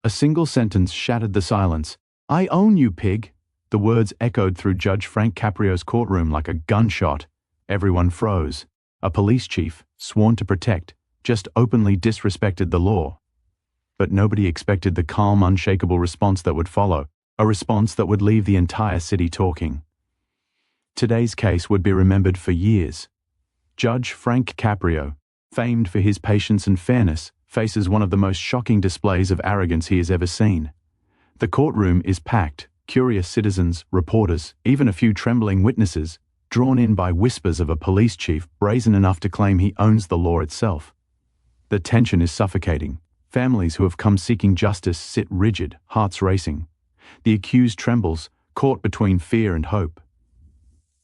A single sentence shattered the silence. "I own you, pig." The words echoed through Judge Frank Caprio's courtroom like a gunshot. Everyone froze. A police chief, sworn to protect, just openly disrespected the law. But nobody expected the calm, unshakable response that would follow, a response that would leave the entire city talking. Today's case would be remembered for years. Judge Frank Caprio, famed for his patience and fairness, faces one of the most shocking displays of arrogance he has ever seen. The courtroom is packed, curious citizens, reporters, even a few trembling witnesses, drawn in by whispers of a police chief brazen enough to claim he owns the law itself. The tension is suffocating. Families who have come seeking justice sit rigid, hearts racing. The accused trembles, caught between fear and hope.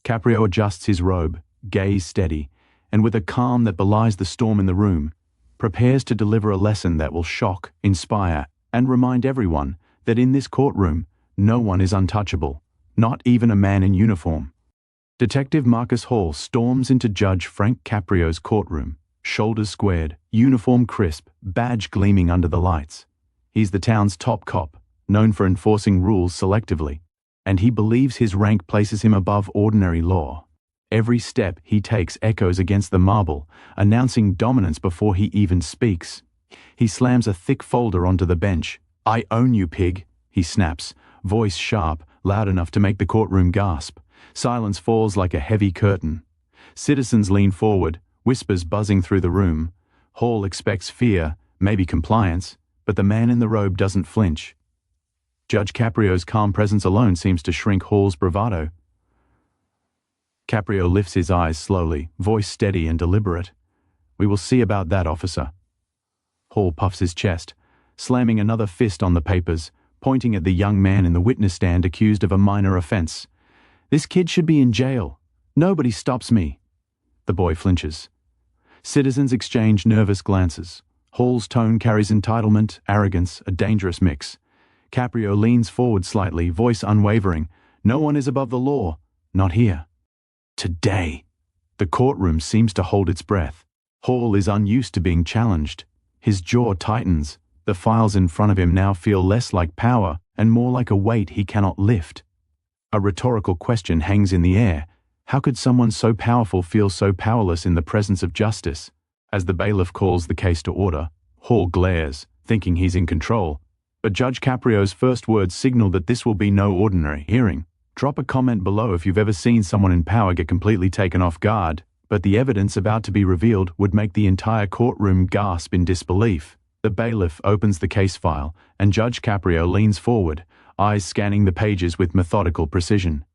Caprio adjusts his robe, gaze steady, and with a calm that belies the storm in the room, prepares to deliver a lesson that will shock, inspire, and remind everyone that in this courtroom, no one is untouchable, not even a man in uniform. Detective Marcus Hall storms into Judge Frank Caprio's courtroom, shoulders squared, uniform crisp, badge gleaming under the lights. He's the town's top cop, known for enforcing rules selectively, and he believes his rank places him above ordinary law. Every step he takes echoes against the marble, announcing dominance before he even speaks. He slams a thick folder onto the bench. "I own you, pig," he snaps, voice sharp, loud enough to make the courtroom gasp. Silence falls like a heavy curtain. Citizens lean forward, whispers buzzing through the room. Hall expects fear, maybe compliance, but the man in the robe doesn't flinch. Judge Caprio's calm presence alone seems to shrink Hall's bravado. Caprio lifts his eyes slowly, voice steady and deliberate. "We will see about that, officer." Hall puffs his chest, slamming another fist on the papers, pointing at the young man in the witness stand accused of a minor offense. "This kid should be in jail. Nobody stops me." The boy flinches. Citizens exchange nervous glances. Hall's tone carries entitlement, arrogance, a dangerous mix. Caprio leans forward slightly, voice unwavering. "No one is above the law. Not here." Today. The courtroom seems to hold its breath. Hall is unused to being challenged. His jaw tightens. The files in front of him now feel less like power and more like a weight he cannot lift. A rhetorical question hangs in the air. How could someone so powerful feel so powerless in the presence of justice? As the bailiff calls the case to order, Hall glares, thinking he's in control. But Judge Caprio's first words signal that this will be no ordinary hearing. Drop a comment below if you've ever seen someone in power get completely taken off guard, but the evidence about to be revealed would make the entire courtroom gasp in disbelief. The bailiff opens the case file, and Judge Caprio leans forward, eyes scanning the pages with methodical precision.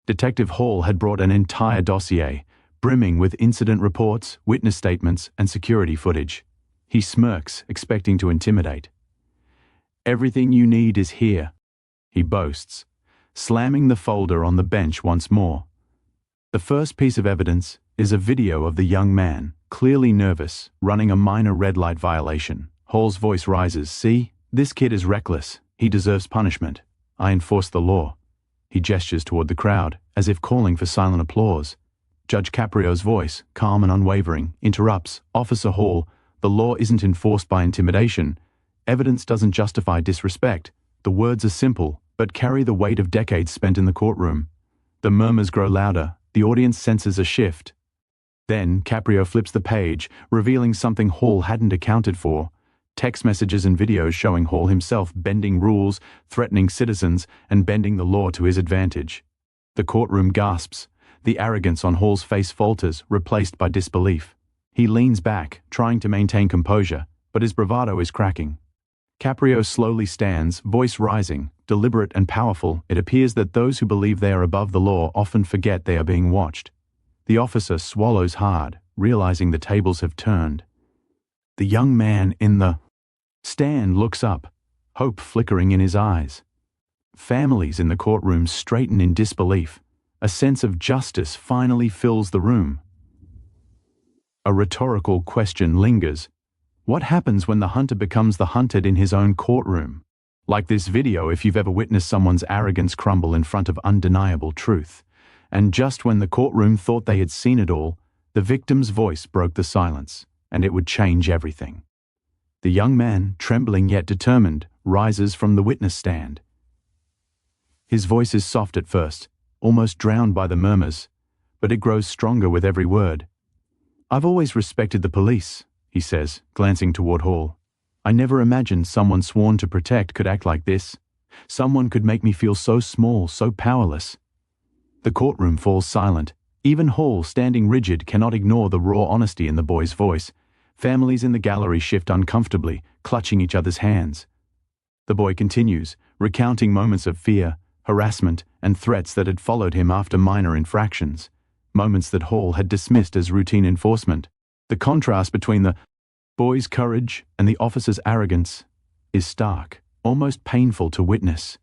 Detective Hall had brought an entire dossier, brimming with incident reports, witness statements, and security footage. He smirks, expecting to intimidate. "Everything you need is here," he boasts, slamming the folder on the bench once more. The first piece of evidence is a video of the young man, clearly nervous, running a minor red light violation. Hall's voice rises. "See, this kid is reckless. He deserves punishment. I enforce the law." He gestures toward the crowd, as if calling for silent applause. Judge Caprio's voice, calm and unwavering, interrupts. "Officer Hall, the law isn't enforced by intimidation. Evidence doesn't justify disrespect. The words are simple, but carry the weight of decades spent in the courtroom." The murmurs grow louder. The audience senses a shift. Then Caprio flips the page, revealing something Hall hadn't accounted for. Text messages and videos showing Hall himself bending rules, threatening citizens, and bending the law to his advantage. The courtroom gasps. The arrogance on Hall's face falters, replaced by disbelief. He leans back, trying to maintain composure, but his bravado is cracking. Caprio slowly stands, voice rising, deliberate and powerful. It appears that those who believe they are above the law often forget they are being watched. The officer swallows hard, realizing the tables have turned. The young man in the stand looks up, hope flickering in his eyes. Families in the courtroom straighten in disbelief. A sense of justice finally fills the room. A rhetorical question lingers. What happens when the hunter becomes the hunted in his own courtroom? Like this video if you've ever witnessed someone's arrogance crumble in front of undeniable truth. And just when the courtroom thought they had seen it all, the victim's voice broke the silence, and it would change everything. The young man, trembling yet determined, rises from the witness stand. His voice is soft at first, almost drowned by the murmurs, but it grows stronger with every word. "I've always respected the police," he says, glancing toward Hall. "I never imagined someone sworn to protect could act like this. Someone could make me feel so small, so powerless." The courtroom falls silent. Even Hall, standing rigid, cannot ignore the raw honesty in the boy's voice. Families in the gallery shift uncomfortably, clutching each other's hands. The boy continues, recounting moments of fear, harassment, and threats that had followed him after minor infractions, moments that Hall had dismissed as routine enforcement. The contrast between the boy's courage and the officer's arrogance is stark, almost painful to witness.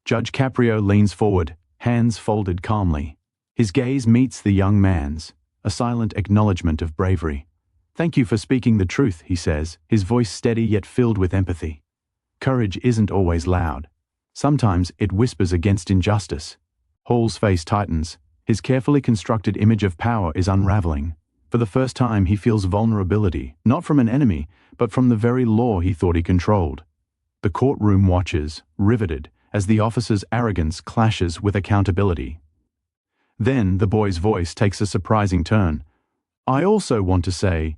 Judge Caprio leans forward, hands folded calmly. His gaze meets the young man's, a silent acknowledgement of bravery. "Thank you for speaking the truth," he says, his voice steady yet filled with empathy. Courage isn't always loud. Sometimes it whispers against injustice. Hall's face tightens. His carefully constructed image of power is unraveling. For the first time he feels vulnerability, not from an enemy, but from the very law he thought he controlled. The courtroom watches, riveted, as the officer's arrogance clashes with accountability. Then the boy's voice takes a surprising turn. "I also want to say,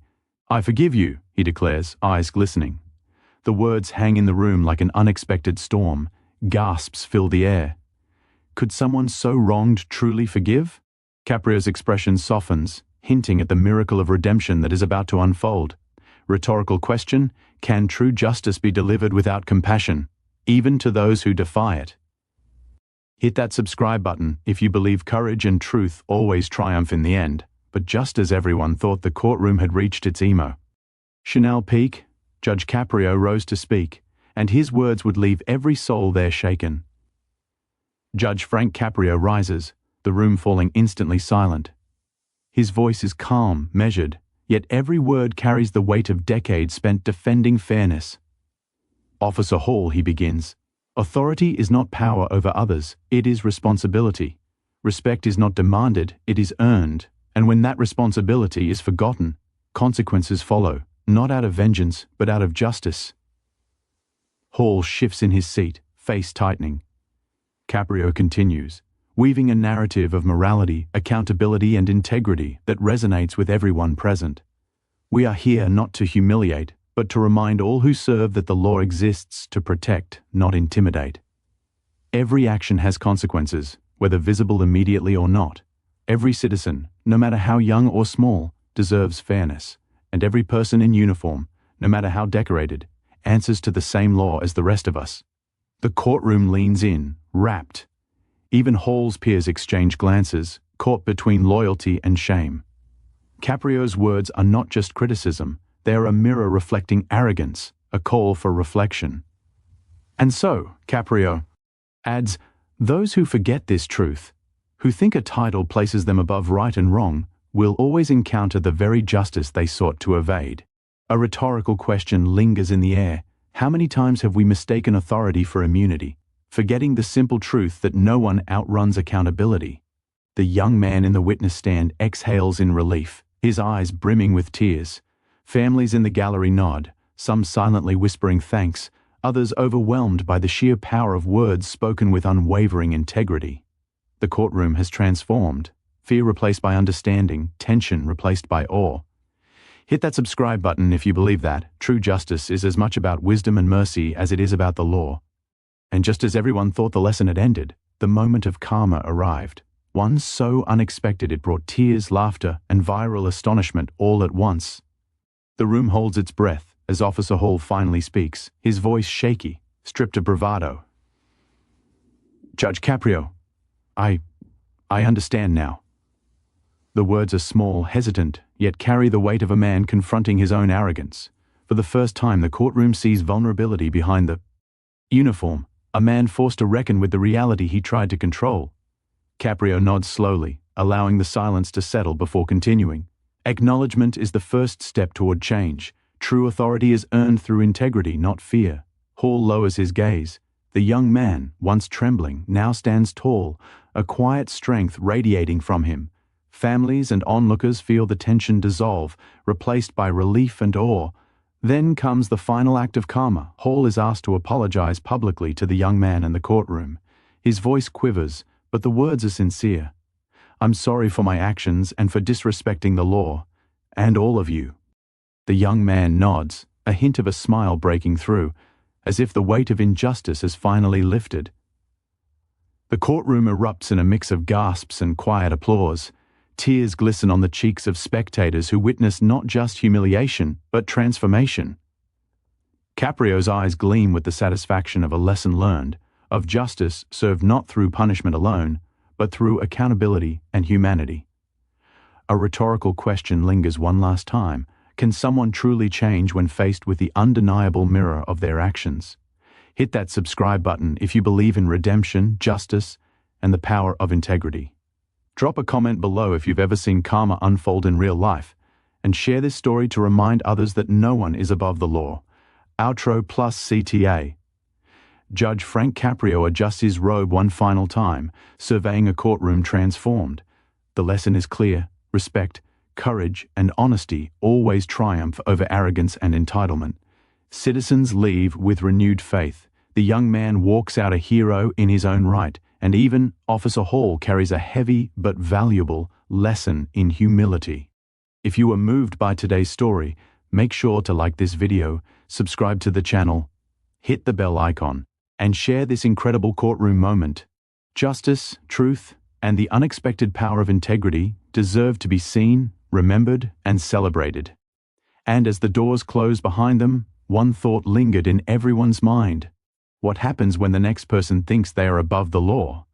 I forgive you," he declares, eyes glistening. The words hang in the room like an unexpected storm. Gasps fill the air. Could someone so wronged truly forgive? Caprio's expression softens, hinting at the miracle of redemption that is about to unfold. Rhetorical question: can true justice be delivered without compassion, even to those who defy it? Hit that subscribe button if you believe courage and truth always triumph in the end. But just as everyone thought the courtroom had reached its emo. Chanel Peak, Judge Caprio rose to speak, and his words would leave every soul there shaken. Judge Frank Caprio rises, the room falling instantly silent. His voice is calm, measured, yet every word carries the weight of decades spent defending fairness. "Officer Hall," he begins, "authority is not power over others, it is responsibility. Respect is not demanded, it is earned, and when that responsibility is forgotten, consequences follow, not out of vengeance, but out of justice." Hall shifts in his seat, face tightening. Caprio continues, weaving a narrative of morality, accountability, and integrity that resonates with everyone present. "We are here not to humiliate, but to remind all who serve that the law exists to protect, not intimidate. Every action has consequences, whether visible immediately or not. Every citizen, no matter how young or small, deserves fairness, and every person in uniform, no matter how decorated, answers to the same law as the rest of us." The courtroom leans in, rapt. Even Hall's peers exchange glances, caught between loyalty and shame. Caprio's words are not just criticism, they are a mirror reflecting arrogance, a call for reflection. "And so," Caprio adds, "those who forget this truth, who think a title places them above right and wrong, will always encounter the very justice they sought to evade." A rhetorical question lingers in the air. How many times have we mistaken authority for immunity, forgetting the simple truth that no one outruns accountability? The young man in the witness stand exhales in relief, his eyes brimming with tears. Families in the gallery nod, some silently whispering thanks, others overwhelmed by the sheer power of words spoken with unwavering integrity. The courtroom has transformed, fear replaced by understanding, tension replaced by awe. Hit that subscribe button if you believe that true justice is as much about wisdom and mercy as it is about the law. And just as everyone thought the lesson had ended, the moment of karma arrived. One so unexpected it brought tears, laughter, and viral astonishment all at once. The room holds its breath as Officer Hall finally speaks, his voice shaky, stripped of bravado. "Judge Caprio, I understand now." The words are small, hesitant, yet carry the weight of a man confronting his own arrogance. For the first time, the courtroom sees vulnerability behind the uniform, a man forced to reckon with the reality he tried to control. Caprio nods slowly, allowing the silence to settle before continuing. "Acknowledgement is the first step toward change. True authority is earned through integrity, not fear." Hall lowers his gaze. The young man, once trembling, now stands tall, a quiet strength radiating from him. Families and onlookers feel the tension dissolve, replaced by relief and awe. Then comes the final act of karma. Hall is asked to apologize publicly to the young man in the courtroom. His voice quivers, but the words are sincere. "I'm sorry for my actions and for disrespecting the law, and all of you." The young man nods, a hint of a smile breaking through, as if the weight of injustice has finally lifted. The courtroom erupts in a mix of gasps and quiet applause. Tears glisten on the cheeks of spectators who witness not just humiliation, but transformation. Caprio's eyes gleam with the satisfaction of a lesson learned, of justice served not through punishment alone, but through accountability and humanity. A rhetorical question lingers one last time. Can someone truly change when faced with the undeniable mirror of their actions? Hit that subscribe button if you believe in redemption, justice, and the power of integrity. Drop a comment below if you've ever seen karma unfold in real life, and share this story to remind others that no one is above the law. Outro plus CTA. Judge Frank Caprio adjusts his robe one final time, surveying a courtroom transformed. The lesson is clear: respect, courage, and honesty always triumph over arrogance and entitlement. Citizens leave with renewed faith. The young man walks out a hero in his own right, and even Officer Hall carries a heavy but valuable lesson in humility. If you were moved by today's story, make sure to like this video, subscribe to the channel, hit the bell icon, and share this incredible courtroom moment. Justice, truth, and the unexpected power of integrity deserve to be seen, remembered, and celebrated. And as the doors close behind them, one thought lingered in everyone's mind. What happens when the next person thinks they are above the law?